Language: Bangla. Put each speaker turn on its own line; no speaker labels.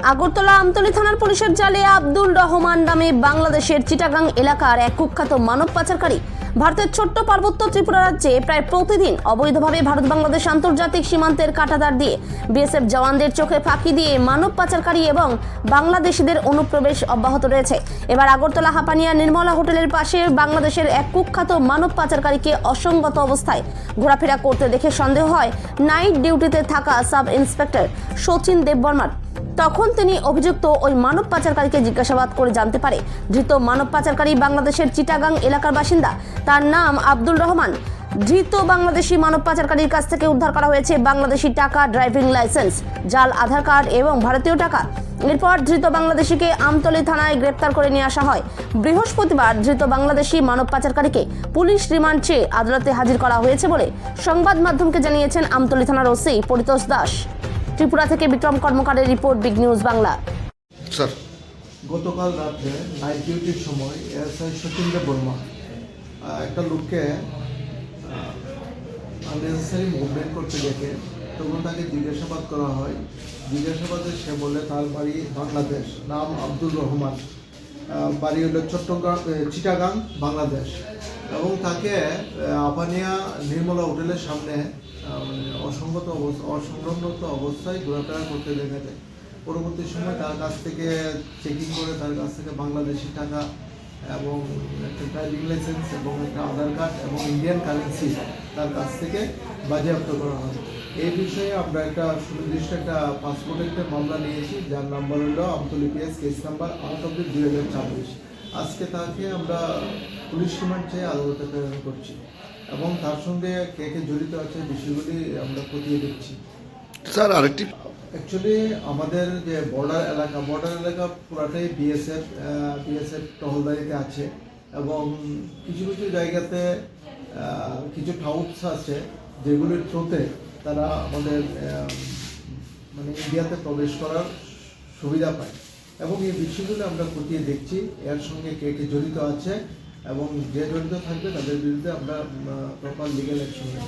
আগরতলা আমতলী থানার পুলিশের জালে আব্দুল রহমান নামে বাংলাদেশের চিটাগাং এলাকার এক কুখ্যাত মানব পাচারকারী ভারতের ছোট্ট পার্বত্য ত্রিপুরা রাজ্যে প্রায় প্রতিদিন অবৈধভাবে ভারত বাংলাদেশ আন্তর্জাতিক সীমান্তের কাঁটাতার দিয়ে বিএসএফ জওয়ানদের চোখে ফাঁকি দিয়ে মানব পাচারকারী এবং বাংলাদেশিদের অনুপ্রবেশ অব্যাহত রয়েছে। এবার আগরতলা হাপানিয়া নির্মলা হোটেলের পাশে বাংলাদেশের এক কুখ্যাত মানব পাচারকারীকে অসঙ্গত অবস্থায় ঘোরাফেরা করতে দেখে সন্দেহ হয় নাইট ডিউটিতে থাকা সাব ইন্সপেক্টর শচীন দেববর্মার। তখন তিনি অভিযুক্ত ওই মানব পাচারকারীকে জিজ্ঞাসাবাদ করে জানতে পারে ধৃত মানব পাচারকারী বাংলাদেশের চিটাগাং এলাকার বাসিন্দা, তার নাম আব্দুল রহমান। ধৃত বাংলাদেশি মানব পাচারকারীর কাছ থেকে উদ্ধার করা হয়েছে বাংলাদেশি টাকা, ড্রাইভিং লাইসেন্স, জাল আধার কার্ড এবং ভারতীয় টাকা। এরপর ধৃত বাংলাদেশিকে আমতলী থানায় গ্রেপ্তার করে নিয়ে আসা হয়। বৃহস্পতিবার ধৃত বাংলাদেশি মানব পাচারকারীকে পুলিশ রিমান্ড চেয়ে আদালতে হাজির করা হয়েছে বলে সংবাদ মাধ্যমকে জানিয়েছেন আমতলী থানার ওসি পরিতোষ দাস। ত্রিপুরা থেকে বিক্রম কর্মকারের report, big news Bangla.
Sir,
গতকাল রাত্রে নাইট ডিউটির সময় এসআই শচীন দেববর্মা একটা লোককে আননেসেসারি মুভমেন্ট করতে দেখে তখন তাকে জিজ্ঞাসাবাদ করা হয়। জিজ্ঞাসাবাদে সে বলে তার বাড়ি বাংলাদেশ, নাম আব্দুল রহমান, বাড়ি হলো চট্টগ্রাম, চিটাগাং, বাংলাদেশ। এবং তাকে আপানিয়া নির্মলা হোটেলের সামনে অসংলগ্নত অবস্থায় ঘোরাফেরা করতে দেখা যায়। পরবর্তী সময় তার কাছ থেকে চেকিং করে তার কাছ থেকে বাংলাদেশি টাকা এবং একটা ড্রাইভিং লাইসেন্স এবং একটা আধার কার্ড এবং ইন্ডিয়ান কারেন্সি তার কাছ থেকে বাজেয়াপ্ত করা হয়। এই বিষয়ে আমরা একটা সুনির্দিষ্ট একটা পাসপোর্টের একটা মামলা নিয়েছি, যার নাম্বার হলো আমতলী পিএস কেস নাম্বার 8/2024। আজকে তাকে আমরা পুলিশ রিমান্ড চেয়ে আদালতে প্রেরণ করছি এবং তার সঙ্গে কে কে জড়িত আছে বিষয়গুলি আমরা খতিয়ে দেখছি।
স্যার আরেকটি
অ্যাকচুয়ালি আমাদের যে বর্ডার এলাকা পুরাটাই বিএসএফ টহলদারিতে আছে এবং কিছু কিছু জায়গাতে কিছু টাউটস আছে যেগুলির থ্রুতে তারা আমাদের মানে ইন্ডিয়াতে প্রবেশ করার সুবিধা পায় এবং এই বিষয়গুলো আমরা খতিয়ে দেখছি এর সঙ্গে কে কে জড়িত আছে এবং যে জড়িত থাকবে তাদের বিরুদ্ধে আমরা প্রপার লিগ্যাল অ্যাকশন নেব।